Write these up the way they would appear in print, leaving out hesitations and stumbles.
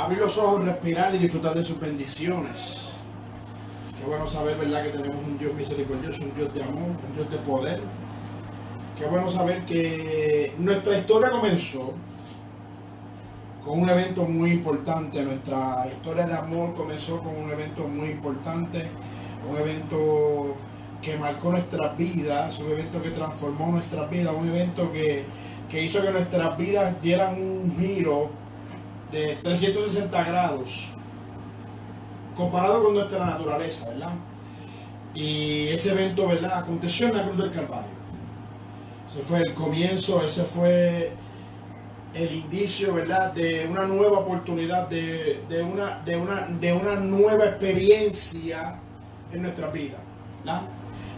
abrir los ojos, respirar y disfrutar de sus bendiciones. Qué bueno saber, ¿verdad?, que tenemos un Dios misericordioso, un Dios de amor, un Dios de poder. Qué bueno saber que nuestra historia comenzó con un evento muy importante. Nuestra historia de amor comenzó con un evento muy importante, un evento que marcó nuestras vidas, un evento que transformó nuestras vidas, un evento que hizo que nuestras vidas dieran un giro de 360 grados comparado con nuestra naturaleza, ¿verdad? Y ese evento, ¿verdad?, aconteció en la cruz del Calvario. Ese fue el comienzo, ese fue el indicio, ¿verdad?, de una nueva oportunidad, de una nueva experiencia en nuestra vida, ¿verdad?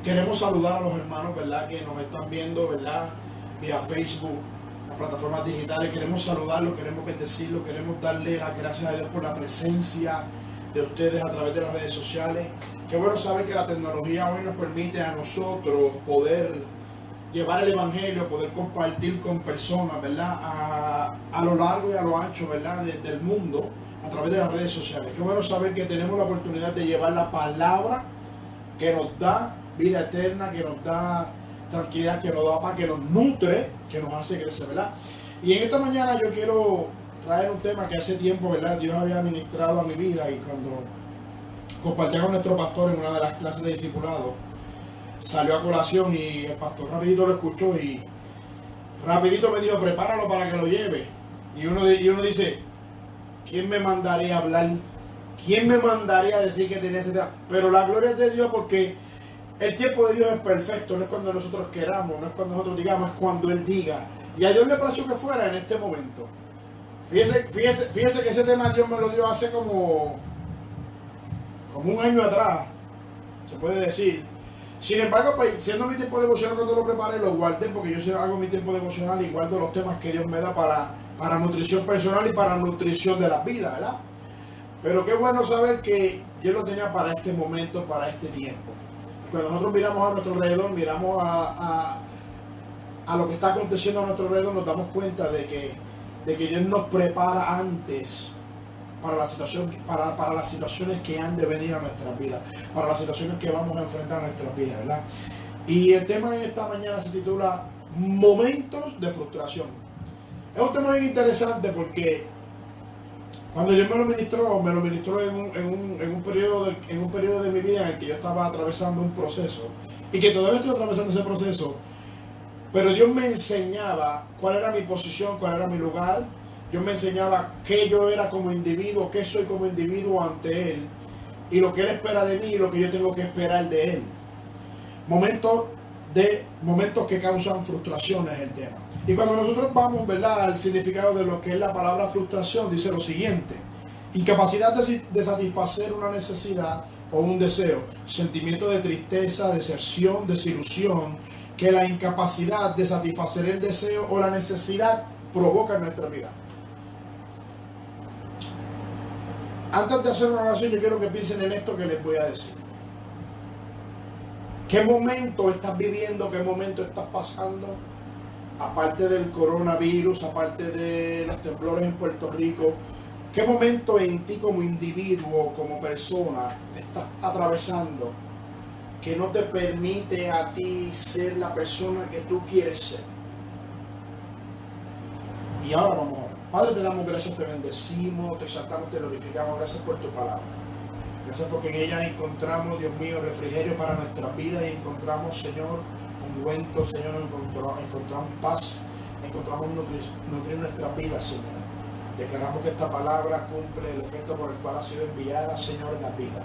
Queremos saludar a los hermanos, ¿verdad?, que nos están viendo, ¿verdad?, vía Facebook, las plataformas digitales. Queremos saludarlos, queremos bendecirlos, queremos darle las gracias a Dios por la presencia de ustedes a través de las redes sociales. Qué bueno saber que la tecnología hoy nos permite a nosotros poder llevar el evangelio, poder compartir con personas, ¿verdad?, a lo largo y a lo ancho, ¿verdad?, del mundo a través de las redes sociales. Qué bueno saber que tenemos la oportunidad de llevar la palabra que nos da vida eterna, que nos da tranquilidad, que nos da paz, que nos nutre, que nos hace crecer, ¿verdad? Y en esta mañana yo quiero traer un tema que hace tiempo, ¿verdad?, Dios había ministrado a mi vida, y cuando compartía con nuestro pastor en una de las clases de discipulado, salió a colación y el pastor rapidito lo escuchó y rapidito me dijo: prepáralo para que lo lleve. Y uno dice: ¿quién me mandaría a hablar? ¿Quién me mandaría a decir que tenía ese tema? Pero la gloria es de Dios, porque el tiempo de Dios es perfecto. No es cuando nosotros queramos, no es cuando nosotros digamos, es cuando Él diga. Y a Dios le pareció que fuera en este momento. Fíjese que ese tema Dios me lo dio hace como un año atrás, se puede decir. Sin embargo, pues, siendo mi tiempo devocional, cuando lo preparé, lo guardé, porque yo hago mi tiempo devocional y guardo los temas que Dios me da para nutrición personal y para nutrición de la vida, ¿verdad? Pero qué bueno saber que Dios lo tenía para este momento, para este tiempo. Cuando nosotros miramos a nuestro alrededor, miramos a lo que está aconteciendo a nuestro alrededor, nos damos cuenta de que Dios nos prepara antes para las situaciones que han de venir a nuestras vidas, para las situaciones que vamos a enfrentar a nuestras vidas, ¿verdad? Y el tema de esta mañana se titula Momentos de frustración. Es un tema bien interesante porque cuando Dios me lo ministró en un periodo de mi vida en el que yo estaba atravesando un proceso, y que todavía estoy atravesando ese proceso, pero Dios me enseñaba cuál era mi posición, cuál era mi lugar. Dios me enseñaba qué yo era como individuo, qué soy como individuo ante Él, y lo que Él espera de mí y lo que yo tengo que esperar de Él. Momentos que causan frustración es el tema. Y cuando nosotros vamos, ¿verdad?, al significado de lo que es la palabra frustración, dice lo siguiente: incapacidad de satisfacer una necesidad o un deseo, sentimiento de tristeza, deserción, desilusión, que la incapacidad de satisfacer el deseo o la necesidad provoca en nuestra vida. Antes de hacer una oración, yo quiero que piensen en esto que les voy a decir. ¿Qué momento estás viviendo? ¿Qué momento estás pasando? Aparte del coronavirus, aparte de los temblores en Puerto Rico, ¿qué momento en ti como individuo, como persona, estás atravesando que no te permite a ti ser la persona que tú quieres ser? Y ahora vamos a orar. Padre, te damos gracias, te bendecimos, te exaltamos, te glorificamos. Gracias por tu palabra. Gracias porque en ella encontramos, Dios mío, refrigerio para nuestras vidas, y encontramos, Señor, ungüento, Señor, encontramos paz, encontramos nutrir nuestras vidas, Señor. Declaramos que esta palabra cumple el efecto por el cual ha sido enviada, Señor, en las vidas.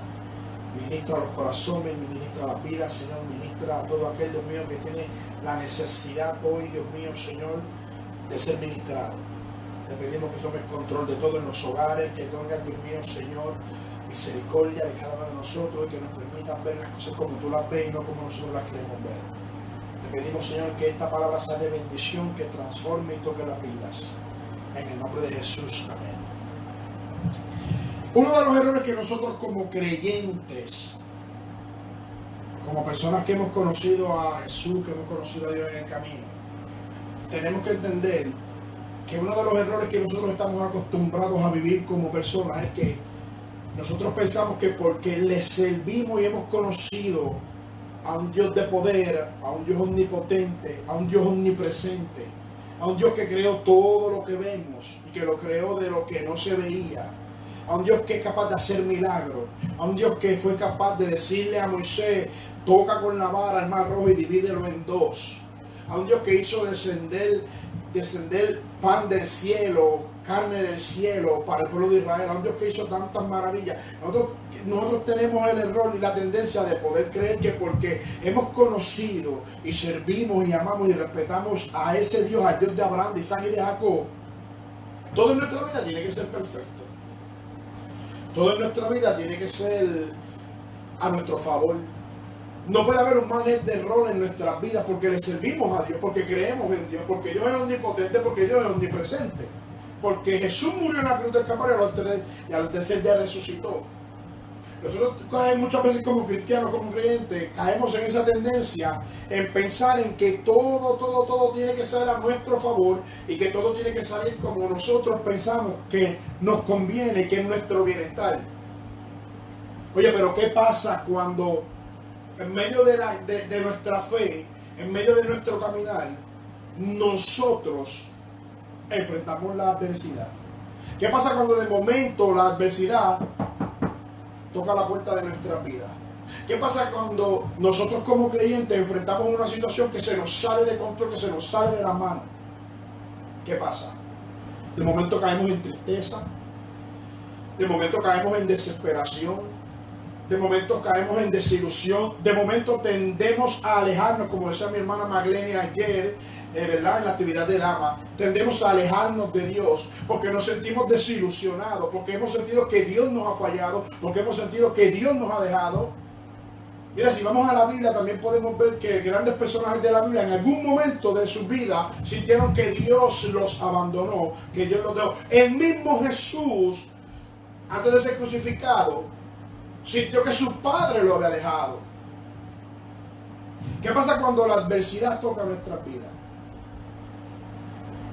Ministra a los corazones, ministra a las vidas, Señor, ministra a todo aquel, Dios mío, que tiene la necesidad hoy, Dios mío, Señor, de ser ministrado. Te pedimos que tomes control de todo en los hogares, que tengas, Dios mío, Señor, misericordia de cada uno de nosotros, y que nos permitas ver las cosas como tú las ves y no como nosotros las queremos ver. Te pedimos, Señor, que esta palabra sea de bendición, que transforme y toque las vidas. En el nombre de Jesús, amén. Uno de los errores que nosotros como creyentes, como personas que hemos conocido a Jesús, que hemos conocido a Dios en el camino, tenemos que entender que uno de los errores que nosotros estamos acostumbrados a vivir como personas es que nosotros pensamos que porque le servimos y hemos conocido a un Dios de poder, a un Dios omnipotente, a un Dios omnipresente, a un Dios que creó todo lo que vemos y que lo creó de lo que no se veía, a un Dios que es capaz de hacer milagros, a un Dios que fue capaz de decirle a Moisés, toca con la vara el mar rojo y divídelo en dos, a un Dios que hizo descender pan del cielo, carne del cielo para el pueblo de Israel, a un Dios que hizo tantas maravillas. Nosotros tenemos el error y la tendencia de poder creer que porque hemos conocido y servimos y amamos y respetamos a ese Dios, al Dios de Abraham, de Isaac y de Jacob, todo en nuestra vida tiene que ser perfecto. Todo en nuestra vida tiene que ser a nuestro favor. No puede haber un margen de error en nuestras vidas porque le servimos a Dios, porque creemos en Dios, porque Dios es omnipotente, porque Dios es omnipresente. Porque Jesús murió en la cruz del Calvario y al tercer día resucitó. Nosotros muchas veces como cristianos, como creyentes, caemos en esa tendencia en pensar en que todo tiene que ser a nuestro favor y que todo tiene que salir como nosotros pensamos que nos conviene, que es nuestro bienestar. Oye, pero ¿qué pasa cuando en medio de nuestra fe, en medio de nuestro caminar, nosotros enfrentamos la adversidad? ¿Qué pasa cuando de momento la adversidad toca la puerta de nuestra vida? ¿Qué pasa cuando nosotros como creyentes enfrentamos una situación que se nos sale de control, que se nos sale de la mano? ¿Qué pasa? De momento caemos en tristeza, de momento caemos en desesperación, de momento caemos en desilusión, de momento tendemos a alejarnos, como decía mi hermana Magleni ayer, ¿verdad? En la actividad de dama, tendemos a alejarnos de Dios porque nos sentimos desilusionados, porque hemos sentido que Dios nos ha fallado, porque hemos sentido que Dios nos ha dejado. Mira, si vamos a la Biblia también podemos ver que grandes personajes de la Biblia en algún momento de su vida sintieron que Dios los abandonó, que Dios los dejó. El mismo Jesús, antes de ser crucificado, sintió que su padre lo había dejado. ¿Qué pasa cuando la adversidad toca nuestra vida?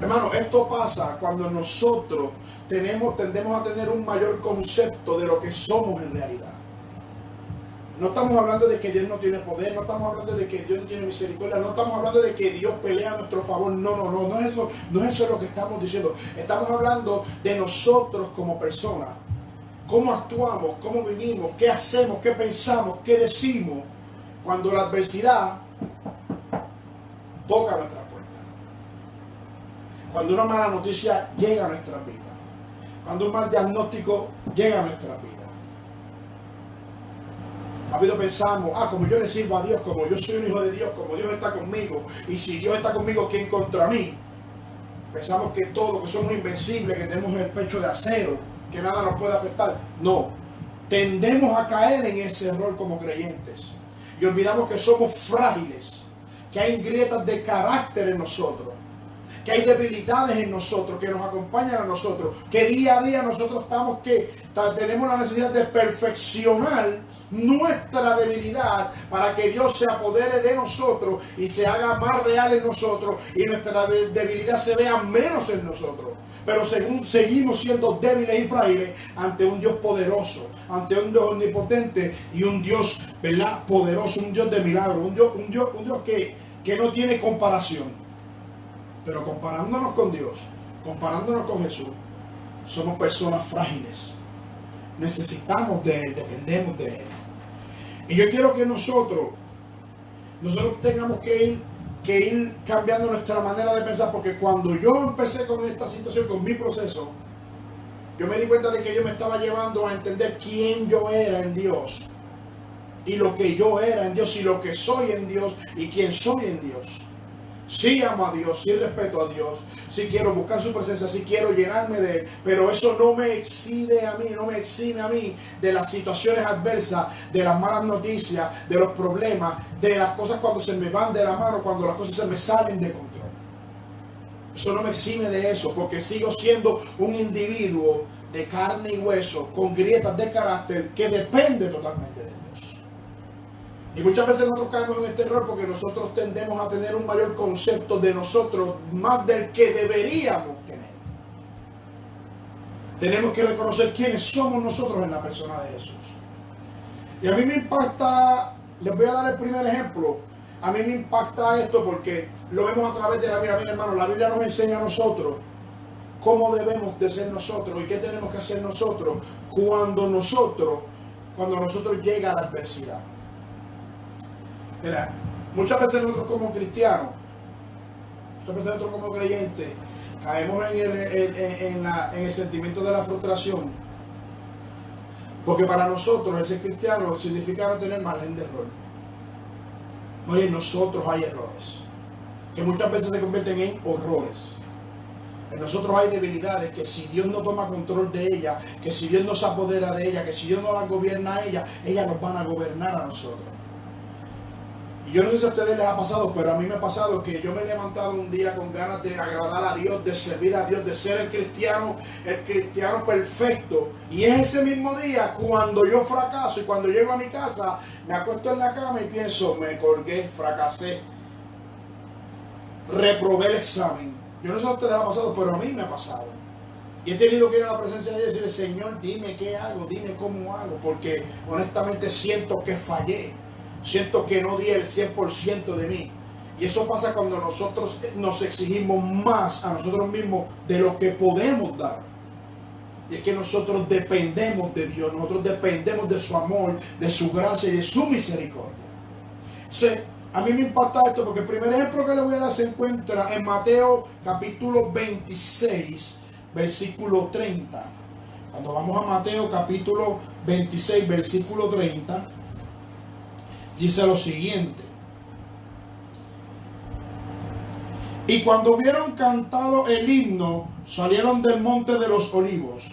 Hermano, esto pasa cuando nosotros tendemos a tener un mayor concepto de lo que somos en realidad. No estamos hablando de que Dios no tiene poder, no estamos hablando de que Dios no tiene misericordia, no estamos hablando de que Dios pelea a nuestro favor. No es eso lo que estamos diciendo. Estamos hablando de nosotros como personas. Cómo actuamos, cómo vivimos, qué hacemos, qué pensamos, qué decimos cuando la adversidad toca nuestra puerta. Cuando una mala noticia llega a nuestra vida. Cuando un mal diagnóstico llega a nuestra vida. Rápido pensamos, como yo le sirvo a Dios, como yo soy un hijo de Dios, como Dios está conmigo, y si Dios está conmigo, ¿quién contra mí? Pensamos que somos invencibles, que tenemos el pecho de acero, que nada nos puede afectar. No, tendemos a caer en ese error como creyentes y olvidamos que somos frágiles, que hay grietas de carácter en nosotros, que hay debilidades en nosotros que nos acompañan a nosotros, que día a día nosotros tenemos la necesidad de perfeccionar nuestra debilidad para que Dios se apodere de nosotros y se haga más real en nosotros y nuestra debilidad se vea menos en nosotros. Pero seguimos siendo débiles y frágiles ante un Dios poderoso, ante un Dios omnipotente y un Dios, ¿verdad?, poderoso, un Dios de milagros, un Dios que no tiene comparación. Pero comparándonos con Dios, comparándonos con Jesús, somos personas frágiles. Necesitamos de Él, dependemos de Él. Y yo quiero que nosotros tengamos que ir cambiando nuestra manera de pensar, porque cuando yo empecé con esta situación, con mi proceso, yo me di cuenta de que Dios me estaba llevando a entender quién yo era en Dios, y lo que yo era en Dios, y lo que soy en Dios, y quién soy en Dios. Sí amo a Dios, sí respeto a Dios, sí quiero buscar su presencia, sí quiero llenarme de Él, pero eso no me exime a mí de las situaciones adversas, de las malas noticias, de los problemas, de las cosas cuando se me van de la mano, cuando las cosas se me salen de control. Eso no me exime de eso, porque sigo siendo un individuo de carne y hueso, con grietas de carácter, que depende totalmente de Dios. Y muchas veces nosotros caemos en este error porque nosotros tendemos a tener un mayor concepto de nosotros, más del que deberíamos tener. Tenemos que reconocer quiénes somos nosotros en la persona de Jesús. Y a mí me impacta, les voy a dar el primer ejemplo. A mí me impacta esto porque lo vemos a través de la Biblia. Mira, hermano, la Biblia nos enseña a nosotros cómo debemos de ser nosotros y qué tenemos que hacer nosotros cuando nosotros llega a la adversidad. Mira, muchas veces nosotros como cristianos, muchas veces nosotros como creyentes, caemos en el sentimiento de la frustración. Porque para nosotros, ese cristiano, significa no tener margen de error. No, y en nosotros hay errores, que muchas veces se convierten en horrores. En nosotros hay debilidades que si Dios no toma control de ellas, que si Dios no se apodera de ellas, que si Dios no las gobierna a ellas nos van a gobernar a nosotros. Y yo no sé si a ustedes les ha pasado, pero a mí me ha pasado que yo me he levantado un día con ganas de agradar a Dios, de servir a Dios, de ser el cristiano perfecto. Y es ese mismo día cuando yo fracaso y cuando llego a mi casa, me acuesto en la cama y pienso, me colgué, fracasé, reprobé el examen. Yo no sé si a ustedes les ha pasado, pero a mí me ha pasado. Y he tenido que ir a la presencia de Dios y decirle, Señor, dime qué hago, dime cómo hago, porque honestamente siento que fallé. Siento que no di el 100% de mí. Y eso pasa cuando nosotros nos exigimos más a nosotros mismos de lo que podemos dar. Y es que nosotros dependemos de Dios, nosotros dependemos de su amor, de su gracia y de su misericordia. Entonces, a mí me impacta esto porque el primer ejemplo que le voy a dar se encuentra en Mateo capítulo 26, versículo 30. Cuando vamos a Mateo capítulo 26, versículo 30, dice lo siguiente: y cuando hubieron cantado el himno, salieron del monte de los olivos.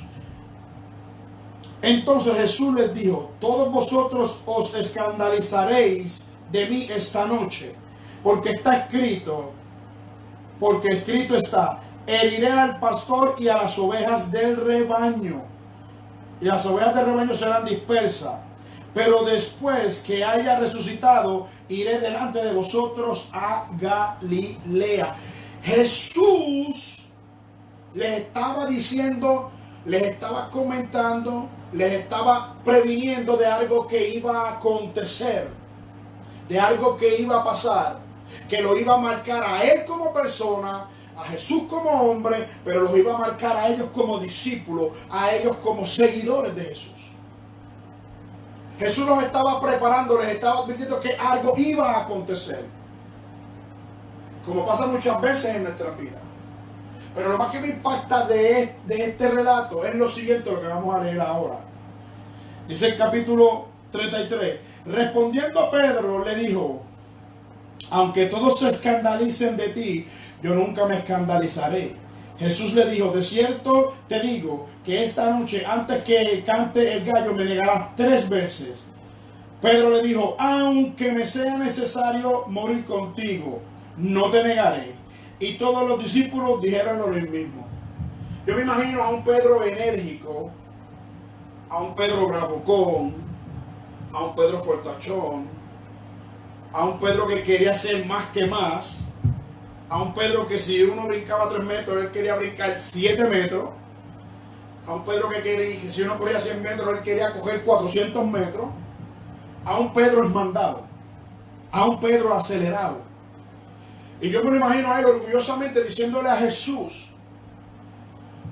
Entonces Jesús les dijo: todos vosotros os escandalizaréis de mí esta noche, porque escrito está, heriré al pastor y a las ovejas del rebaño, y las ovejas del rebaño serán dispersas. Pero después que haya resucitado, iré delante de vosotros a Galilea. Jesús les estaba diciendo, les estaba comentando, les estaba previniendo de algo que iba a acontecer, de algo que iba a pasar, que lo iba a marcar a él como persona, a Jesús como hombre, pero los iba a marcar a ellos como discípulos, a ellos como seguidores de Jesús. Jesús los estaba preparando, les estaba advirtiendo que algo iba a acontecer, como pasa muchas veces en nuestra vida. Pero lo más que me impacta de este relato es lo siguiente, lo que vamos a leer ahora. Dice el capítulo 33, respondiendo Pedro le dijo: aunque todos se escandalicen de ti, yo nunca me escandalizaré. Jesús le dijo: de cierto te digo que esta noche, antes que cante el gallo, me negarás 3 veces. Pedro le dijo: aunque me sea necesario morir contigo, no te negaré. Y todos los discípulos dijeron lo mismo. Yo me imagino a un Pedro enérgico, a un Pedro bravucón, a un Pedro fortachón, a un Pedro que quería ser más que más, a un Pedro que si uno brincaba 3 metros, él quería brincar 7 metros. A un Pedro que si uno corría 100 metros, él quería coger 400 metros. A un Pedro esmandado. A un Pedro acelerado. Y yo me lo imagino a él orgullosamente diciéndole a Jesús: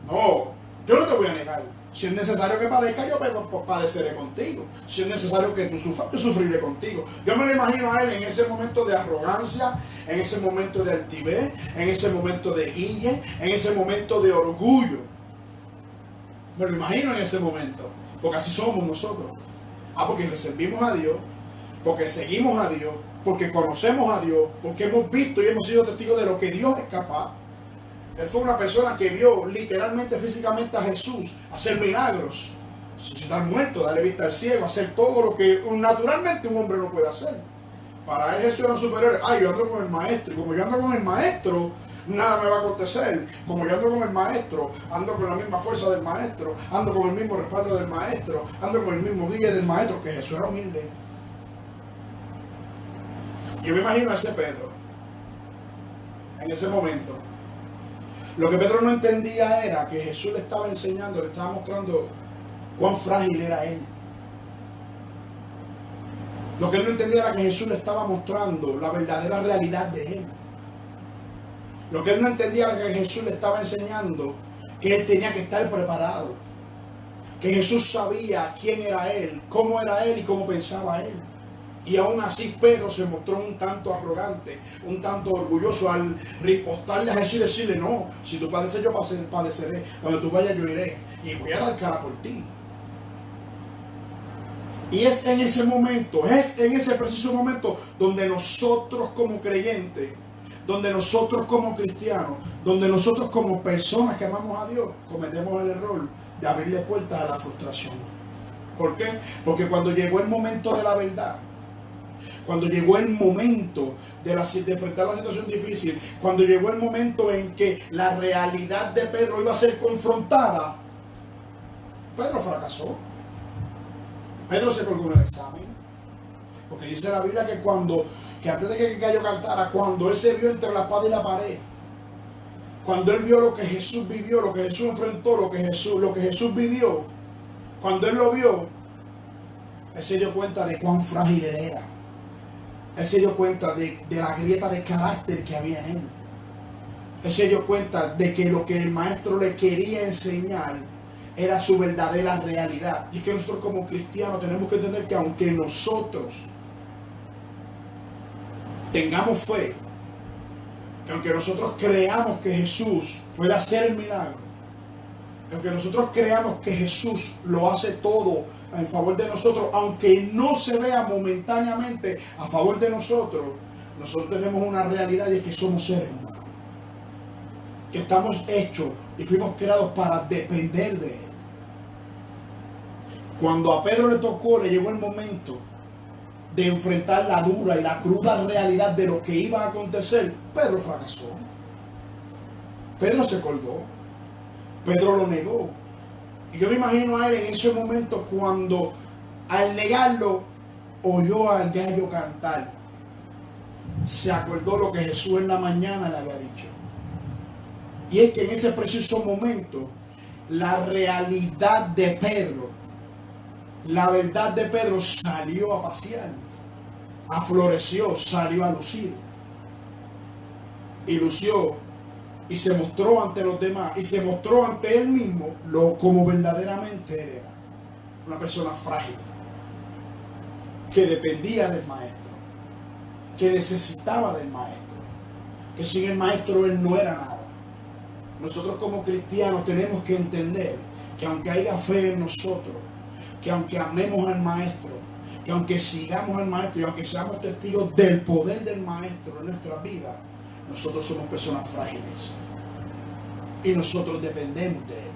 no, yo no te voy a negar. Si es necesario que padezca, yo padeceré contigo. Si es necesario que tú sufras, yo sufriré contigo. Yo me lo imagino a él en ese momento de arrogancia, en ese momento de altivez, en ese momento de guille, en ese momento de orgullo. Me lo imagino en ese momento, porque así somos nosotros. Porque le servimos a Dios, porque seguimos a Dios, porque conocemos a Dios, porque hemos visto y hemos sido testigos de lo que Dios es capaz. Él fue una persona que vio literalmente, físicamente a Jesús hacer milagros, resucitar muertos, darle vista al ciego, hacer todo lo que naturalmente un hombre no puede hacer. Para él Jesús era un superior. Yo ando con el maestro, y como yo ando con el maestro, nada me va a acontecer. Como yo ando con el maestro, ando con la misma fuerza del maestro, ando con el mismo respaldo del maestro, ando con el mismo guía del maestro, que Jesús era humilde. Yo me imagino a ese Pedro, en ese momento. Lo que Pedro no entendía era que Jesús le estaba enseñando, le estaba mostrando cuán frágil era él. Lo que él no entendía era que Jesús le estaba mostrando la verdadera realidad de él. Lo que él no entendía era que Jesús le estaba enseñando que él tenía que estar preparado. Que Jesús sabía quién era él, cómo era él y cómo pensaba él. Y aún así Pedro se mostró un tanto arrogante, un tanto orgulloso al ripostarle a Jesús y decirle: no, si tú padeces yo padeceré, cuando tú vayas yo iré y voy a dar cara por ti. Y es en ese momento, es en ese preciso momento donde nosotros como creyentes, donde nosotros como cristianos, donde nosotros como personas que amamos a Dios, cometemos el error de abrirle puertas a la frustración. ¿Por qué? Porque cuando llegó el momento de la verdad, cuando llegó el momento de enfrentar la situación difícil, cuando llegó el momento en que la realidad de Pedro iba a ser confrontada, Pedro fracasó. Pedro se colgó en el examen. Porque dice la Biblia que antes de que el gallo cantara, cuando él se vio entre la espada y la pared, cuando él vio lo que Jesús vivió, lo que Jesús enfrentó, lo que Jesús vivió, cuando él lo vio, él se dio cuenta de cuán frágil él era. Él se dio cuenta de la grieta de carácter que había en él. Él se dio cuenta de que lo que el maestro le quería enseñar era su verdadera realidad. Y es que nosotros como cristianos tenemos que entender que aunque nosotros tengamos fe, que aunque nosotros creamos que Jesús puede hacer el milagro, que aunque nosotros creamos que Jesús lo hace todo en favor de nosotros, aunque no se vea momentáneamente a favor de nosotros, nosotros tenemos una realidad y es que somos seres humanos, que estamos hechos y fuimos creados para depender de Él. Cuando a Pedro le tocó, le llegó el momento de enfrentar la dura y la cruda realidad de lo que iba a acontecer, Pedro fracasó. Pedro se colgó. Pedro lo negó. Y yo me imagino a él en ese momento cuando al negarlo oyó al gallo cantar. Se acordó lo que Jesús en la mañana le había dicho. Y es que en ese preciso momento la realidad de Pedro, la verdad de Pedro salió a pasear, afloreció, salió a lucir. Y lució y se mostró ante los demás y se mostró ante él mismo como verdaderamente él era. Una persona frágil, que dependía del maestro, que necesitaba del maestro, que sin el maestro él no era nada. Nosotros como cristianos tenemos que entender que aunque haya fe en nosotros, que aunque amemos al maestro, que aunque sigamos al maestro y aunque seamos testigos del poder del maestro en nuestra vida, nosotros somos personas frágiles y nosotros dependemos de él.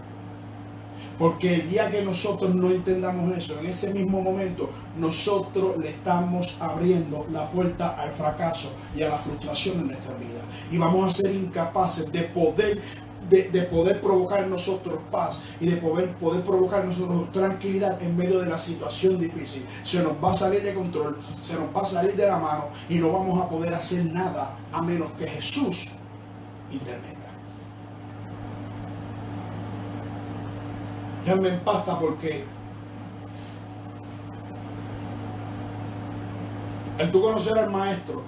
Porque el día que nosotros no entendamos eso, en ese mismo momento nosotros le estamos abriendo la puerta al fracaso y a la frustración en nuestra vida, y vamos a ser incapaces de poder provocar en nosotros paz y de poder provocar en nosotros tranquilidad en medio de la situación difícil. Se nos va a salir de control, se nos va a salir de la mano y no vamos a poder hacer nada a menos que Jesús intervenga. Ya me empasta porque el tú conocer al maestro,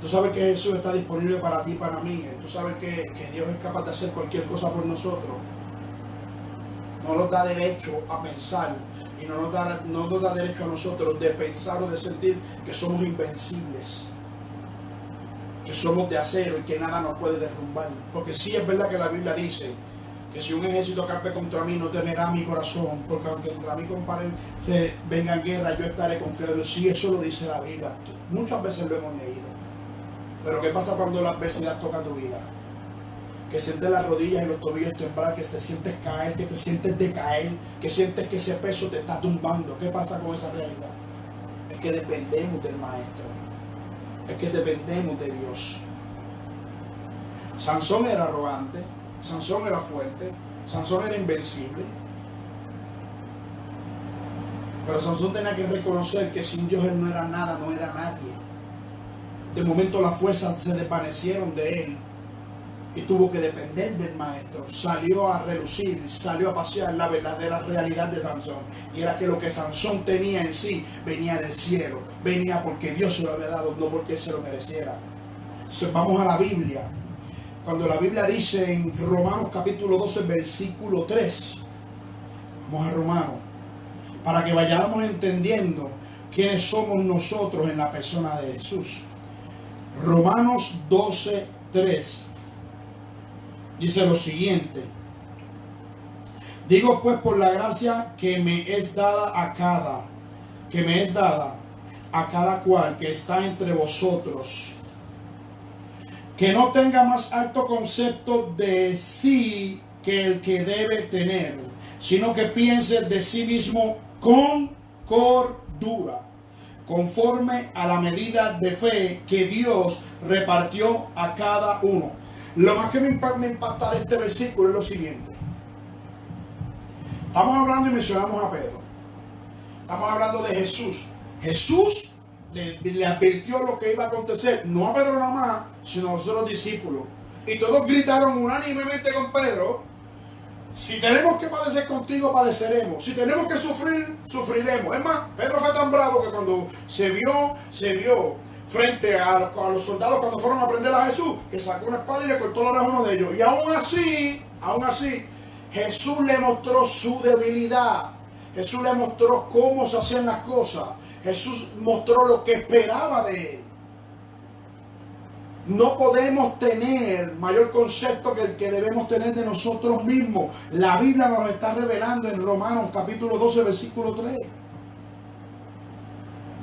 tú sabes que Jesús está disponible para ti y para mí. Tú sabes que Dios es capaz de hacer cualquier cosa por nosotros. No nos da derecho a pensar y no nos da derecho a nosotros de pensar o de sentir que somos invencibles, que somos de acero y que nada nos puede derrumbar. Porque sí es verdad que la Biblia dice que si un ejército acampe contra mí, no temerá mi corazón, porque aunque contra mí venga en guerra, yo estaré confiado. Sí, eso lo dice la Biblia. Muchas veces lo hemos leído. Pero ¿qué pasa cuando la adversidad toca tu vida? Que sientes las rodillas y los tobillos temblar, que te sientes caer, que te sientes decaer, que sientes que ese peso te está tumbando. ¿Qué pasa con esa realidad? Es que dependemos del maestro. Es que dependemos de Dios. Sansón era arrogante, Sansón era fuerte, Sansón era invencible. Pero Sansón tenía que reconocer que sin Dios él no era nada, no era nadie. De momento las fuerzas se desvanecieron de él y tuvo que depender del maestro. Salió a relucir, salió a pasear la verdadera realidad de Sansón. Y era que lo que Sansón tenía en sí venía del cielo, venía porque Dios se lo había dado, no porque él se lo mereciera. Entonces, vamos a la Biblia. Cuando la Biblia dice en Romanos capítulo 12, versículo 3, vamos a Romanos, para que vayamos entendiendo quiénes somos nosotros en la persona de Jesús. Romanos 12, 3 dice lo siguiente: digo pues por la gracia que me es dada a cada cual que está entre vosotros, que no tenga más alto concepto de sí que el que debe tener, sino que piense de sí mismo con cordura, conforme a la medida de fe que Dios repartió a cada uno. Lo más que me impacta de este versículo es lo siguiente. Estamos hablando y mencionamos a Pedro. Estamos hablando de Jesús. Jesús le advirtió lo que iba a acontecer, no a Pedro nada más, sino a los otros discípulos. Y todos gritaron unánimemente con Pedro: si tenemos que padecer contigo, padeceremos. Si tenemos que sufrir, sufriremos. Es más, Pedro fue tan bravo que cuando se vio frente a los soldados cuando fueron a prender a Jesús, que sacó una espada y le cortó la oreja a uno de ellos. Y aún así, Jesús le mostró su debilidad. Jesús le mostró cómo se hacían las cosas. Jesús mostró lo que esperaba de él. No podemos tener mayor concepto que el que debemos tener de nosotros mismos. La Biblia nos lo está revelando en Romanos capítulo 12, versículo 3.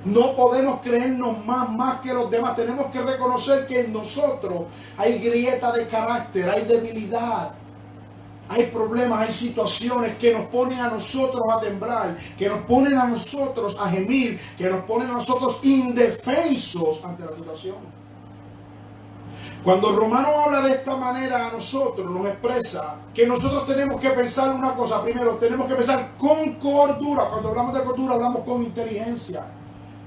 No podemos creernos más que los demás. Tenemos que reconocer que en nosotros hay grieta de carácter, hay debilidad, hay problemas, hay situaciones que nos ponen a nosotros a temblar, que nos ponen a nosotros a gemir, que nos ponen a nosotros indefensos ante la situación. Cuando Romanos habla de esta manera a nosotros, nos expresa que nosotros tenemos que pensar una cosa. Primero, tenemos que pensar con cordura. Cuando hablamos de cordura, hablamos con inteligencia.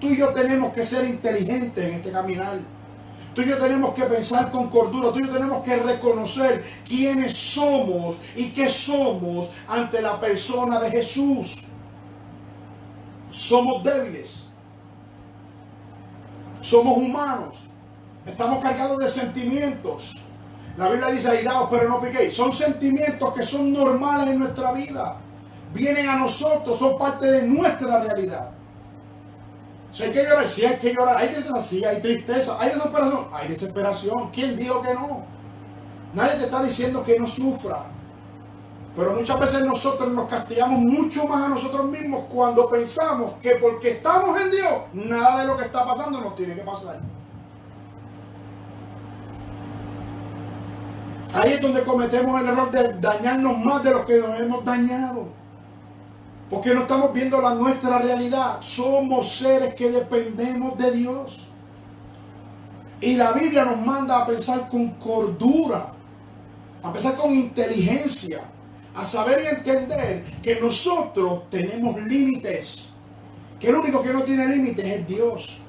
Tú y yo tenemos que ser inteligentes en este caminar. Tú y yo tenemos que pensar con cordura. Tú y yo tenemos que reconocer quiénes somos y qué somos ante la persona de Jesús. Somos débiles. Somos humanos. Estamos cargados de sentimientos. La Biblia dice airaos, pero no piquéis. Son sentimientos que son normales en nuestra vida. Vienen a nosotros, son parte de nuestra realidad. Si hay que llorar, sí hay que llorar. Hay tristeza, sí hay tristeza. Hay desesperación, hay desesperación. ¿Quién dijo que no? Nadie te está diciendo que no sufra. Pero muchas veces nosotros nos castigamos mucho más a nosotros mismos cuando pensamos que porque estamos en Dios, nada de lo que está pasando nos tiene que pasar. Ahí es donde cometemos el error de dañarnos más de lo que nos hemos dañado. Porque no estamos viendo nuestra realidad. Somos seres que dependemos de Dios. Y la Biblia nos manda a pensar con cordura, a pensar con inteligencia, a saber y entender que nosotros tenemos límites. Que el único que no tiene límites es Dios.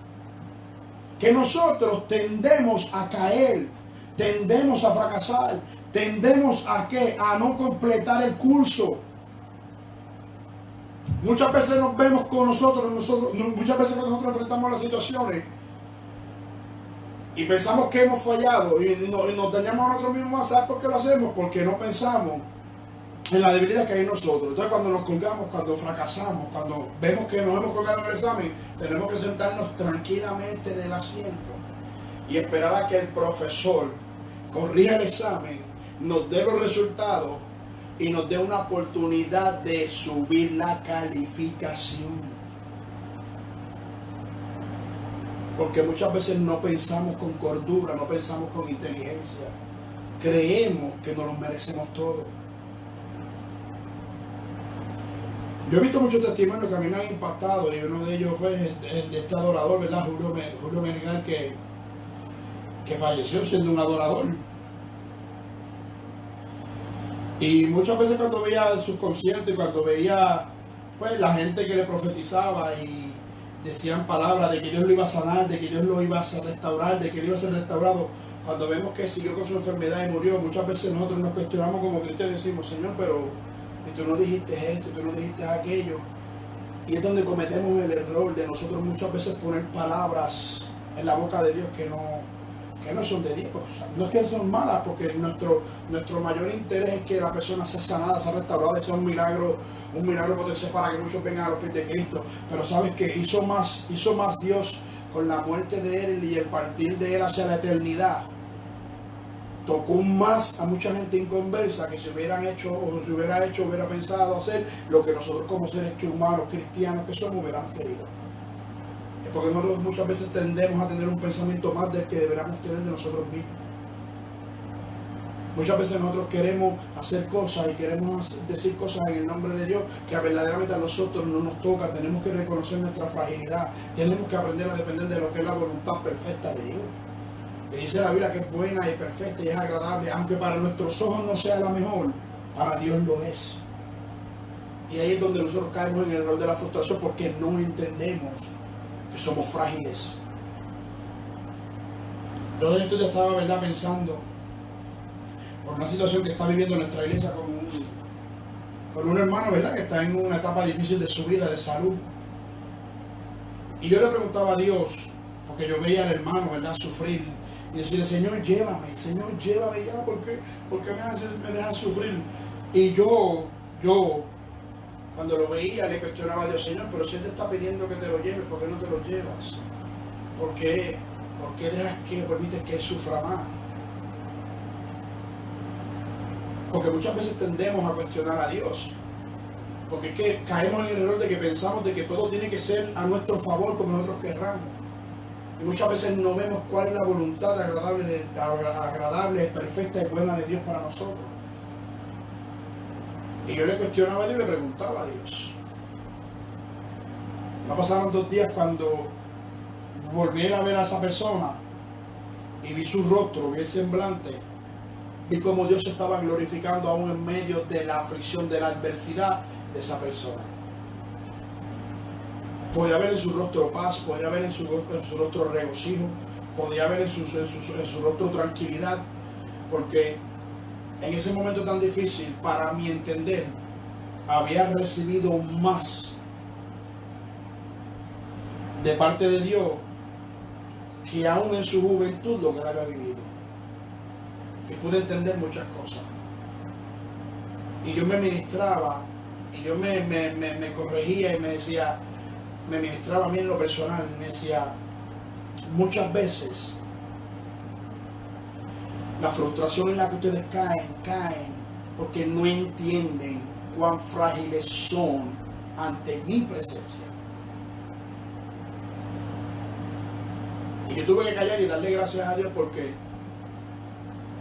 Que nosotros tendemos a caer, tendemos a fracasar, tendemos a ¿qué? A no completar el curso. Muchas veces nos vemos con nosotros, muchas veces cuando nosotros enfrentamos las situaciones y pensamos que hemos fallado y nos dañamos a nosotros mismos. ¿Sabes por qué lo hacemos? Porque no pensamos en la debilidad que hay en nosotros. Entonces cuando nos colgamos, cuando fracasamos, cuando vemos que nos hemos colgado en el examen, tenemos que sentarnos tranquilamente en el asiento y esperar a que el profesor corrija el examen, nos dé los resultados y nos dé una oportunidad de subir la calificación. Porque muchas veces no pensamos con cordura, no pensamos con inteligencia. Creemos que nos lo merecemos todo. Yo he visto muchos testimonios que a mí me han impactado y uno de ellos fue el de este adorador, ¿verdad? Julio Mengal, que falleció siendo un adorador. Y muchas veces cuando veía sus conciertos y cuando veía pues la gente que le profetizaba y decían palabras de que Dios lo iba a sanar, de que Dios lo iba a restaurar, de que él iba a ser restaurado, cuando vemos que siguió con su enfermedad y murió, muchas veces nosotros nos cuestionamos como cristianos y decimos, Señor, pero y tú no dijiste esto, tú no dijiste aquello. Y es donde cometemos el error de nosotros muchas veces poner palabras en la boca de Dios que no son de Dios. No es que son malas, porque nuestro mayor interés es que la persona sea sanada, sea restaurada, sea un milagro potencial para que muchos vengan a los pies de Cristo. Pero sabes que hizo más Dios con la muerte de Él y el partir de Él hacia la eternidad. Tocó más a mucha gente inconversa que si hubiera pensado hacer lo que nosotros como seres humanos, cristianos que somos, hubiéramos querido. Es porque nosotros muchas veces tendemos a tener un pensamiento más del que deberíamos tener de nosotros mismos. Muchas veces nosotros queremos hacer cosas y queremos decir cosas en el nombre de Dios que verdaderamente a nosotros no nos toca. Tenemos que reconocer nuestra fragilidad. Tenemos que aprender a depender de lo que es la voluntad perfecta de Dios. Y dice la Biblia que es buena y perfecta y es agradable, aunque para nuestros ojos no sea la mejor, para Dios lo es. Y ahí es donde nosotros caemos en el error de la frustración, porque no entendemos que somos frágiles. Yo en esto ya estaba, ¿verdad?, pensando por una situación que está viviendo nuestra iglesia con un hermano, ¿verdad?, que está en una etapa difícil de su vida, de salud. Y yo le preguntaba a Dios, porque yo veía al hermano, ¿verdad?, sufrir. Y decirle, Señor, llévame ya, ¿por qué me dejas sufrir? Y yo, cuando lo veía, le cuestionaba a Dios, Señor, pero si Él te está pidiendo que te lo lleves, ¿por qué no te lo llevas? ¿Por qué permites que Él sufra más? Porque muchas veces tendemos a cuestionar a Dios. Porque es que caemos en el error de que pensamos de que todo tiene que ser a nuestro favor como nosotros querramos. Y muchas veces no vemos cuál es la voluntad agradable, perfecta y buena de Dios para nosotros. Y yo le cuestionaba a Dios y le preguntaba a Dios. No pasaron 2 días cuando volví a ver a esa persona y vi su rostro, vi el semblante, vi cómo Dios se estaba glorificando aún en medio de la aflicción, de la adversidad de esa persona. Podía ver en su rostro paz, podía ver en su rostro regocijo, podía ver en su rostro tranquilidad, porque en ese momento tan difícil, para mi entender, había recibido más de parte de Dios que aún en su juventud lo que él había vivido. Y pude entender muchas cosas. Y yo me ministraba, y yo me corregía y me decía, me ministraba a mí en lo personal, me decía, muchas veces la frustración en la que ustedes caen porque no entienden cuán frágiles son ante mi presencia. Y yo tuve que callar y darle gracias a Dios, porque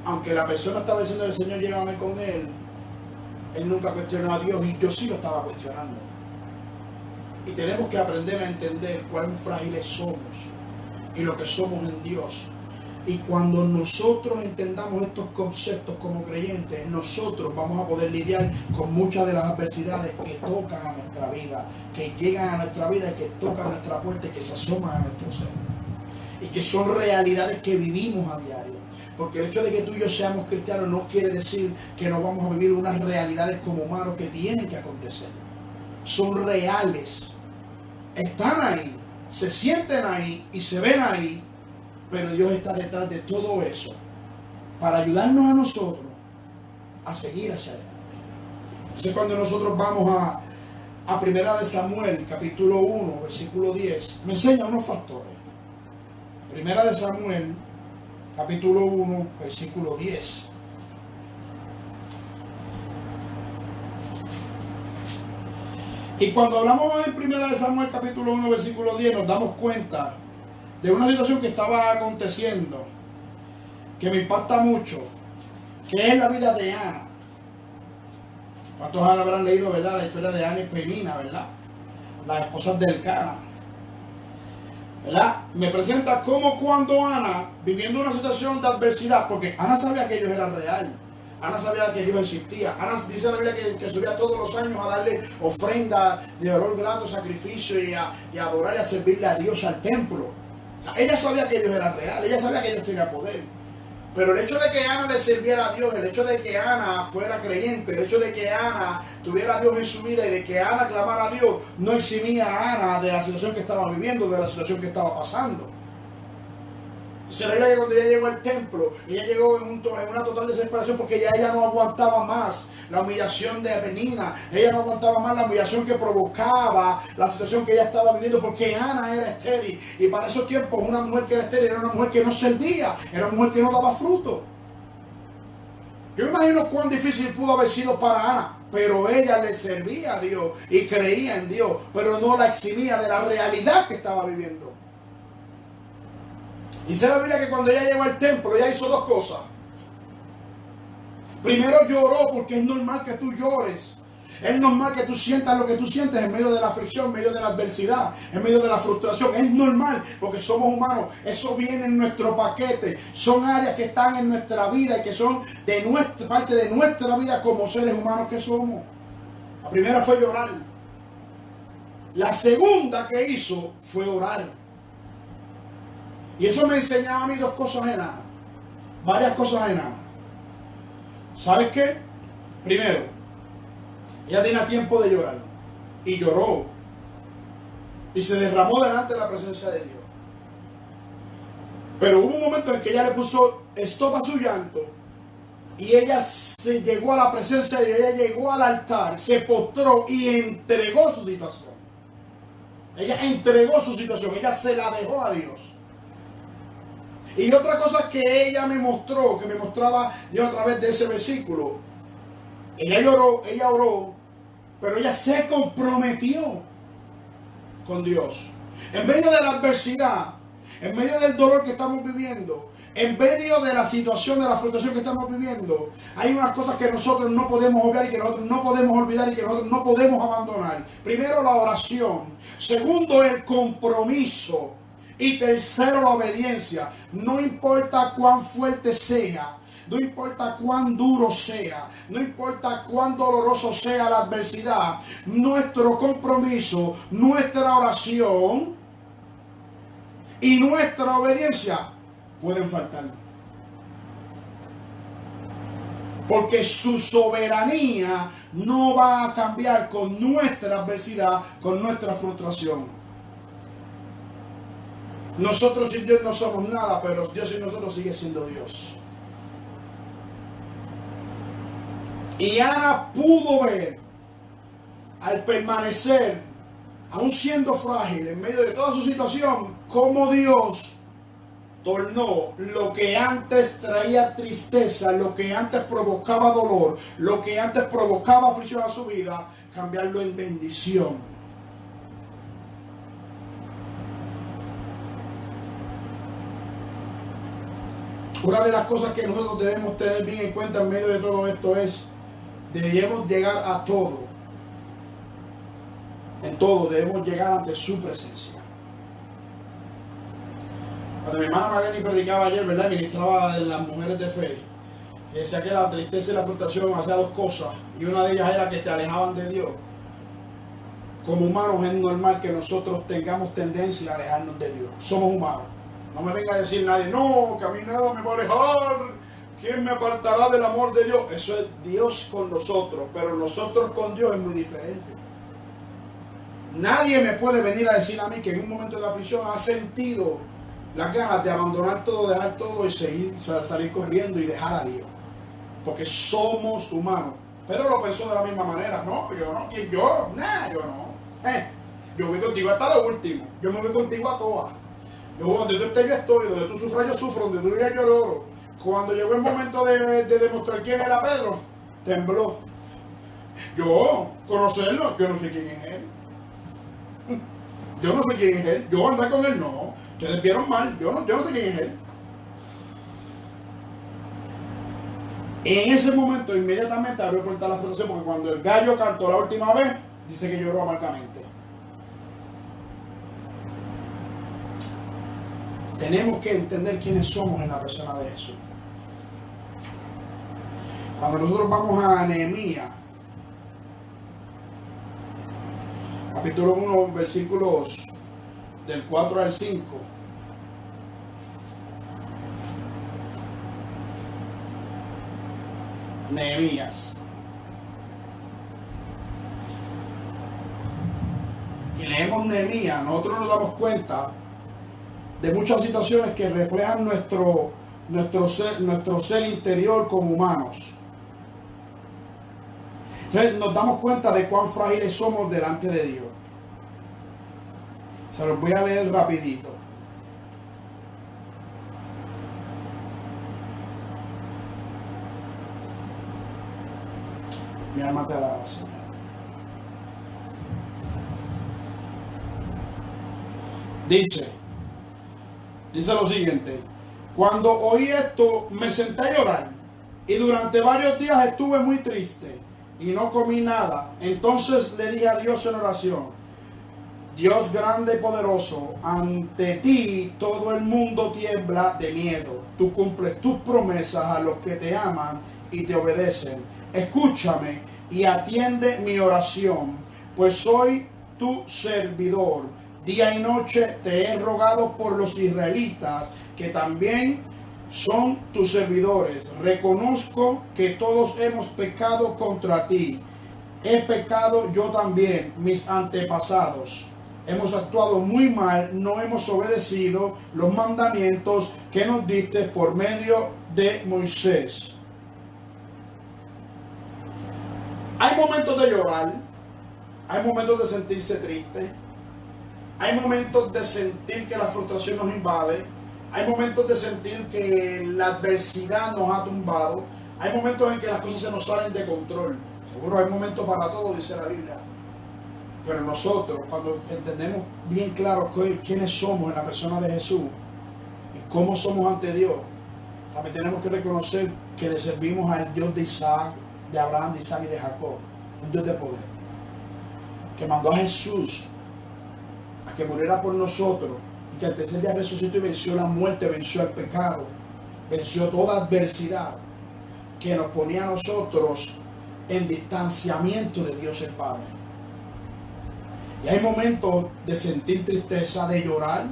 aunque la persona estaba diciendo al Señor, llévame con Él nunca cuestionó a Dios, y yo sí lo estaba cuestionando. Y tenemos que aprender a entender cuán frágiles somos y lo que somos en Dios. Y cuando nosotros entendamos estos conceptos como creyentes, nosotros vamos a poder lidiar con muchas de las adversidades que tocan a nuestra vida, que llegan a nuestra vida y que tocan nuestra puerta y que se asoman a nuestro ser. Y que son realidades que vivimos a diario. Porque el hecho de que tú y yo seamos cristianos no quiere decir que no vamos a vivir unas realidades como humanos que tienen que acontecer. Son reales. Están ahí, se sienten ahí y se ven ahí, pero Dios está detrás de todo eso para ayudarnos a nosotros a seguir hacia adelante. Entonces, cuando nosotros vamos a 1 Samuel, capítulo 1, versículo 10, me enseña unos factores. 1 Samuel, capítulo 1, versículo 10. Y cuando hablamos en 1 Samuel capítulo 1 versículo 10, nos damos cuenta de una situación que estaba aconteciendo, que me impacta mucho, que es la vida de Ana. ¿Cuántos habrán leído, verdad, la historia de Ana y Penina, verdad? Las esposas de Elcana, ¿verdad? Me presenta como cuando Ana, viviendo una situación de adversidad, porque Ana sabía que ellos eran real. Ana sabía que Dios existía. Ana dice la Biblia que subía todos los años a darle ofrenda de olor grato, sacrificio y a adorar y a servirle a Dios al templo. O sea, ella sabía que Dios era real, ella sabía que Dios tenía poder. Pero el hecho de que Ana le sirviera a Dios, el hecho de que Ana fuera creyente, el hecho de que Ana tuviera a Dios en su vida y de que Ana clamara a Dios, no eximía a Ana de la situación que estaba viviendo, de la situación que estaba pasando. Se ve que cuando ella llegó al templo, ella llegó en una total desesperación porque ya ella no aguantaba más la humillación de Penina, ella no aguantaba más la humillación que provocaba la situación que ella estaba viviendo, porque Ana era estéril, y para esos tiempos una mujer que era estéril era una mujer que no servía, era una mujer que no daba fruto. Yo me imagino cuán difícil pudo haber sido para Ana, pero ella le servía a Dios y creía en Dios, pero no la eximía de la realidad que estaba viviendo. Dice la Biblia que cuando ella llegó al templo, ella hizo dos cosas. Primero lloró, porque es normal que tú llores. Es normal que tú sientas lo que tú sientes en medio de la aflicción, en medio de la adversidad, en medio de la frustración. Es normal, porque somos humanos. Eso viene en nuestro paquete. Son áreas que están en nuestra vida y que son de nuestra parte de nuestra vida como seres humanos que somos. La primera fue llorar. La segunda que hizo fue orar. Y eso me enseñaba a mí dos cosas en Ana. Varias cosas en Ana. ¿Sabes qué? Primero, ella tenía tiempo de llorar. Y lloró. Y se derramó delante de la presencia de Dios. Pero hubo un momento en que ella le puso stop a su llanto. Y ella se llegó a la presencia de Dios. Ella llegó al altar, se postró y entregó su situación. Ella entregó su situación. Ella se la dejó a Dios. Y otra cosa que ella me mostró, que me mostraba yo a través de ese versículo, ella oró, pero ella se comprometió con Dios. En medio de la adversidad, en medio del dolor que estamos viviendo, en medio de la situación, de la frustración que estamos viviendo, hay unas cosas que nosotros no podemos obviar y que nosotros no podemos olvidar y que nosotros no podemos abandonar. Primero, la oración. Segundo, el compromiso. Y tercero, la obediencia. No importa cuán fuerte sea, no importa cuán duro sea, no importa cuán doloroso sea la adversidad, nuestro compromiso, nuestra oración y nuestra obediencia pueden faltar. Porque su soberanía no va a cambiar con nuestra adversidad, con nuestra frustración. Nosotros y Dios no somos nada, pero Dios y nosotros sigue siendo Dios. Y Ana pudo ver, al permanecer, aún siendo frágil, en medio de toda su situación, cómo Dios tornó lo que antes traía tristeza, lo que antes provocaba dolor, lo que antes provocaba aflicción a su vida, cambiarlo en bendición. Una de las cosas que nosotros debemos tener bien en cuenta en medio de todo esto es, debemos llegar a todo. En todo debemos llegar ante su presencia. Cuando mi hermana Marlene predicaba ayer, ¿verdad? Ministraba en las mujeres de fe. Y decía que la tristeza y la frustración hacían dos cosas. Y una de ellas era que te alejaban de Dios. Como humanos es normal que nosotros tengamos tendencia a alejarnos de Dios. Somos humanos. No me venga a decir nadie, no, que a mí nada me va a alejar. ¿Quién me apartará del amor de Dios? Eso es Dios con nosotros, pero nosotros con Dios es muy diferente. Nadie me puede venir a decir a mí que en un momento de aflicción ha sentido las ganas de abandonar todo, dejar todo y salir corriendo y dejar a Dios. Porque somos humanos. Pedro lo pensó de la misma manera. No, yo no. ¿Y yo? Yo no. Yo voy contigo hasta lo último. Yo me voy contigo a todas. Yo, donde tú estés yo estoy, donde tú sufras yo sufro, donde tú digas yo lloro. Cuando llegó el momento de demostrar quién era Pedro, tembló. Yo, conocerlo, yo no sé quién es él. Yo no sé quién es él. Yo andar con él, no. Ustedes vieron mal, yo no sé quién es él. En ese momento, inmediatamente abrió puerta a la frustración, porque cuando el gallo cantó la última vez, dice que lloró amargamente. Tenemos que entender quiénes somos en la persona de Jesús. Cuando nosotros vamos a Nehemías, capítulo 1, versículos del 4 al 5. Nehemías. Y leemos Nehemías, nosotros nos damos cuenta de muchas situaciones que reflejan nuestro ser interior como humanos. Entonces nos damos cuenta de cuán frágiles somos delante de Dios. Se los voy a leer rapidito. Mi alma te alaba, Señor. Dice lo siguiente: cuando oí esto me senté a llorar y durante varios días estuve muy triste y no comí nada. Entonces le dije a Dios en oración: Dios grande y poderoso, ante ti todo el mundo tiembla de miedo. Tú cumples tus promesas a los que te aman y te obedecen. Escúchame y atiende mi oración, pues soy tu servidor. Día y noche te he rogado por los israelitas, que también son tus servidores. Reconozco que todos hemos pecado contra ti. He pecado yo también, mis antepasados. Hemos actuado muy mal, no hemos obedecido los mandamientos que nos diste por medio de Moisés. Hay momentos de llorar, hay momentos de sentirse triste, hay momentos de sentir que la frustración nos invade, hay momentos de sentir que la adversidad nos ha tumbado, hay momentos en que las cosas se nos salen de control. Seguro hay momentos para todo, dice la Biblia. Pero nosotros, cuando entendemos bien claro quiénes somos en la persona de Jesús y cómo somos ante Dios, también tenemos que reconocer que le servimos al Dios de Isaac, de Abraham, de Isaac y de Jacob, un Dios de poder, que mandó a Jesús a que muriera por nosotros y que al tercer día resucitó y venció la muerte, venció el pecado, venció toda adversidad que nos ponía a nosotros en distanciamiento de Dios el Padre. Y hay momentos de sentir tristeza, de llorar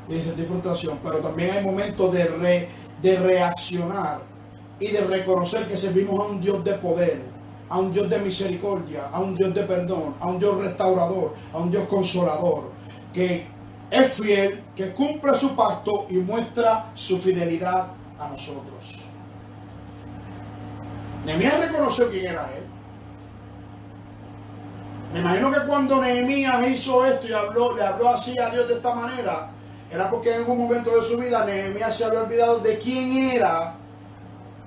y de sentir frustración, pero también hay momentos de reaccionar y de reconocer que servimos a un Dios de poder, a un Dios de misericordia, a un Dios de perdón, a un Dios restaurador, a un Dios consolador, que es fiel, que cumple su pacto y muestra su fidelidad a nosotros. Nehemías reconoció quién era él. Me imagino que cuando Nehemías hizo esto y le habló así a Dios de esta manera, era porque en algún momento de su vida Nehemías se había olvidado de quién era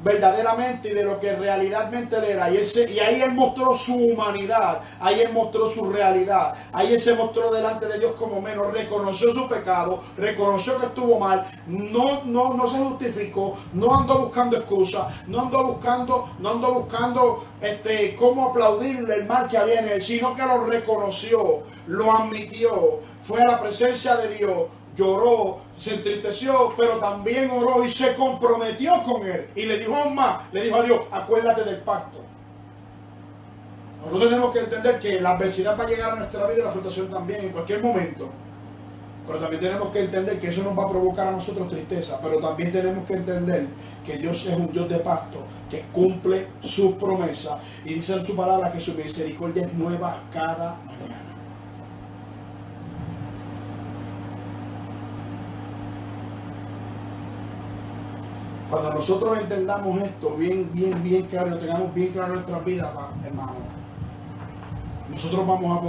verdaderamente y de lo que realmente él era. Y ahí él mostró su humanidad, ahí él mostró su realidad, ahí él se mostró delante de Dios como menos, reconoció su pecado, reconoció que estuvo mal, no se justificó, no andó buscando excusas, no andó buscando cómo aplaudirle el mal que había en él, sino que lo reconoció, lo admitió, fue a la presencia de Dios, lloró, se entristeció, pero también oró y se comprometió con él. Y le dijo aún más, le dijo a Dios: acuérdate del pacto. Nosotros tenemos que entender que la adversidad va a llegar a nuestra vida y la frustración también en cualquier momento. Pero también tenemos que entender que eso nos va a provocar a nosotros tristeza. Pero también tenemos que entender que Dios es un Dios de pacto, que cumple sus promesas. Y dice en su palabra que su misericordia es nueva cada mañana. Cuando nosotros entendamos esto bien claro, lo tengamos bien claro en nuestras vidas, hermano, nosotros vamos a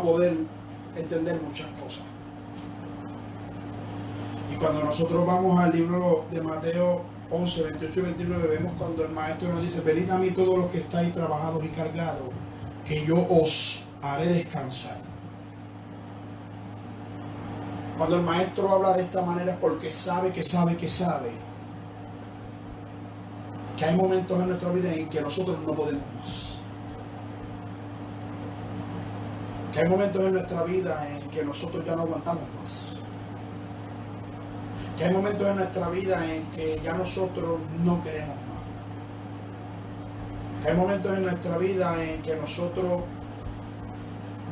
poder entender muchas cosas. Y cuando nosotros vamos al libro de Mateo 11, 28 y 29, vemos cuando el maestro nos dice: venid a mí todos los que estáis trabajados y cargados, que yo os haré descansar. Cuando el maestro habla de esta manera es porque sabe que hay momentos en nuestra vida en que nosotros no podemos más. Que hay momentos en nuestra vida en que nosotros ya no aguantamos más. Que hay momentos en nuestra vida en que ya nosotros no queremos más. Hay momentos en nuestra vida en que nosotros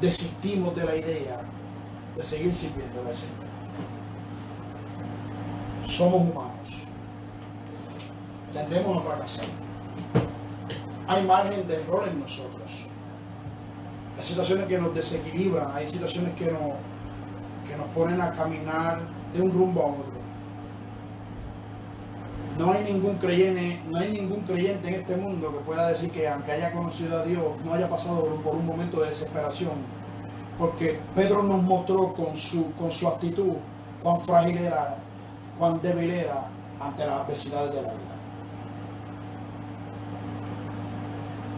desistimos de la idea de seguir sirviendo al Señor. Somos humanos. Tendemos a fracasar. Hay margen de error en nosotros. Hay situaciones que nos desequilibran, hay situaciones que nos ponen a caminar de un rumbo a otro. No hay ningún creyente en este mundo que pueda decir que aunque haya conocido a Dios, no haya pasado por un momento de desesperación. Porque Pedro nos mostró con su actitud cuán frágil era, cuán débil era ante las adversidades de la vida.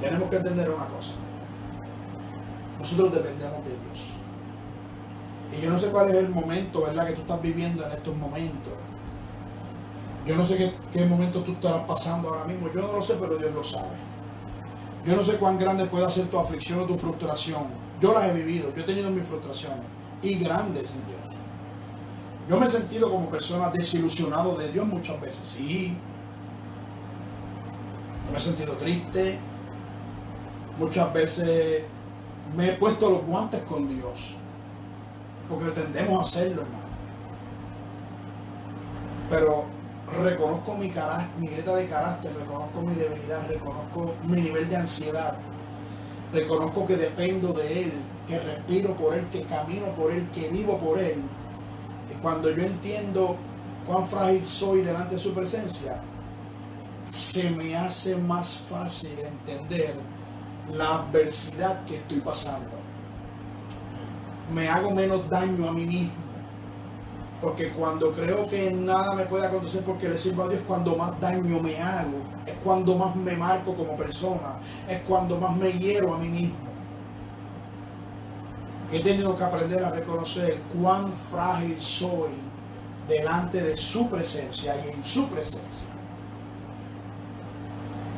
Tenemos que entender una cosa. Nosotros dependemos de Dios. Y yo no sé cuál es el momento, ¿verdad?, que tú estás viviendo en estos momentos. Yo no sé qué momento tú estarás pasando ahora mismo. Yo no lo sé, pero Dios lo sabe. Yo no sé cuán grande puede ser tu aflicción o tu frustración. Yo las he vivido. Yo he tenido mis frustraciones. Y grandes en Dios. Yo me he sentido como persona desilusionado de Dios muchas veces. Sí. Yo me he sentido triste. Muchas veces me he puesto los guantes con Dios. Porque tendemos a hacerlo, hermano. Pero reconozco mi grieta de carácter, reconozco mi debilidad, reconozco mi nivel de ansiedad, reconozco que dependo de Él, que respiro por Él, que camino por Él, que vivo por Él. Y cuando yo entiendo cuán frágil soy delante de su presencia, se me hace más fácil entender la adversidad que estoy pasando. Me hago menos daño a mí mismo. Porque cuando creo que nada me puede acontecer porque le sirvo a Dios, es cuando más daño me hago, es cuando más me marco como persona, es cuando más me hiero a mí mismo. He tenido que aprender a reconocer cuán frágil soy delante de su presencia y en su presencia.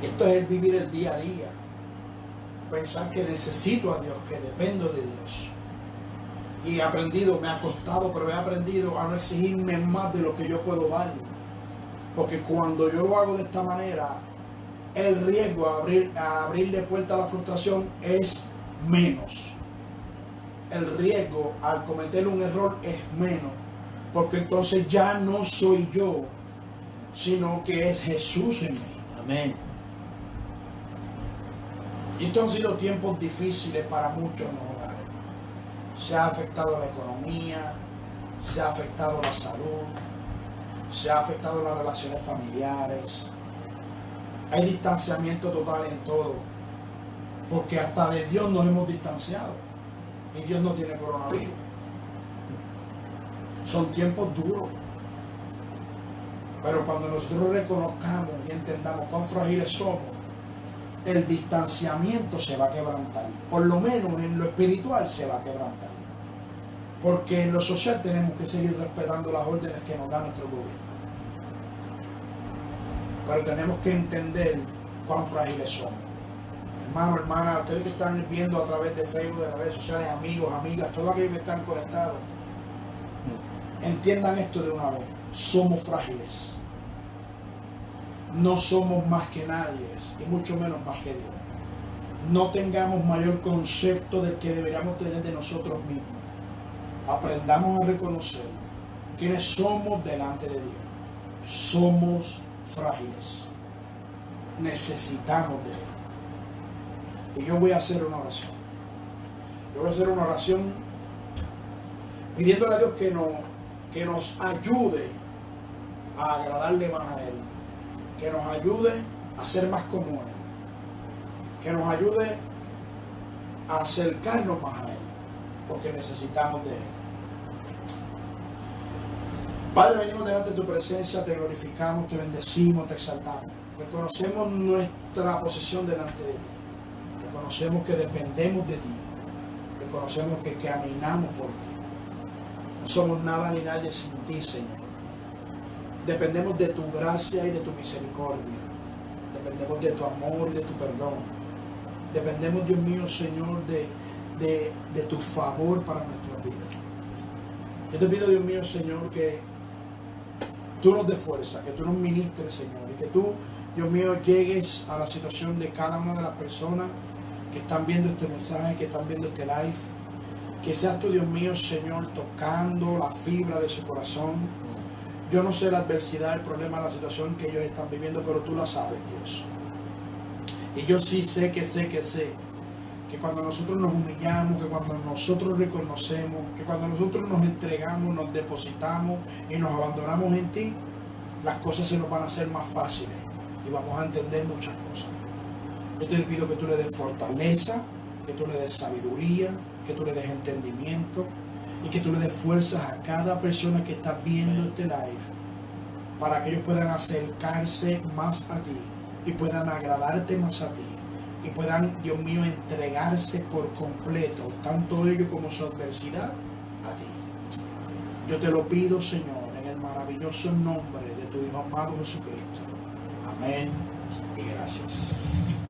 Esto es el vivir el día a día. Pensar que necesito a Dios, que dependo de Dios. Y he aprendido, me ha costado, pero he aprendido a no exigirme más de lo que yo puedo dar. Porque cuando yo lo hago de esta manera, el riesgo a abrirle puerta a la frustración es menos. El riesgo al cometer un error es menos. Porque entonces ya no soy yo, sino que es Jesús en mí. Amén. Y estos han sido tiempos difíciles para muchos en los hogares. Se ha afectado la economía, se ha afectado la salud, se ha afectado las relaciones familiares. Hay distanciamiento total en todo, porque hasta de Dios nos hemos distanciado y Dios no tiene coronavirus. Son tiempos duros, pero cuando nosotros reconozcamos y entendamos cuán frágiles somos, el distanciamiento se va a quebrantar. Por lo menos en lo espiritual se va a quebrantar. Porque en lo social tenemos que seguir respetando las órdenes que nos da nuestro gobierno. Pero tenemos que entender cuán frágiles somos. Hermano, hermana, ustedes que están viendo a través de Facebook, de las redes sociales, amigos, amigas, todos aquellos que están conectados, entiendan esto de una vez. Somos frágiles. No somos más que nadie, y mucho menos más que Dios. No tengamos mayor concepto del que deberíamos tener de nosotros mismos. Aprendamos a reconocer quiénes somos delante de Dios. Somos frágiles. Necesitamos de Él. Y yo voy a hacer una oración. Yo voy a hacer una oración pidiéndole a Dios que nos ayude a agradarle más a Él. Que nos ayude a ser más como Él. Que nos ayude a acercarnos más a Él. Porque necesitamos de Él. Padre, venimos delante de tu presencia, te glorificamos, te bendecimos, te exaltamos. Reconocemos nuestra posición delante de ti. Reconocemos que dependemos de ti. Reconocemos que caminamos por ti. No somos nada ni nadie sin ti, Señor. Dependemos de tu gracia y de tu misericordia. Dependemos de tu amor y de tu perdón. Dependemos, Dios mío, Señor, de tu favor para nuestras vidas. Yo te pido, Dios mío, Señor, que tú nos des fuerza, que tú nos ministres, Señor, y que tú, Dios mío, llegues a la situación de cada una de las personas que están viendo este mensaje, que están viendo este live. Que seas tú, Dios mío, Señor, tocando la fibra de su corazón. Yo no sé la adversidad, el problema, la situación que ellos están viviendo, pero tú la sabes, Dios. Y yo sí sé que cuando nosotros nos humillamos, que cuando nosotros reconocemos, que cuando nosotros nos entregamos, nos depositamos y nos abandonamos en ti, las cosas se nos van a hacer más fáciles y vamos a entender muchas cosas. Yo te pido que tú le des fortaleza, que tú le des sabiduría, que tú le des entendimiento y que tú le des fuerzas a cada persona que está viendo este live para que ellos puedan acercarse más a ti y puedan agradarte más a ti y puedan, Dios mío, entregarse por completo, tanto ellos como su adversidad, a ti. Yo te lo pido, Señor, en el maravilloso nombre de tu Hijo amado Jesucristo. Amén y gracias.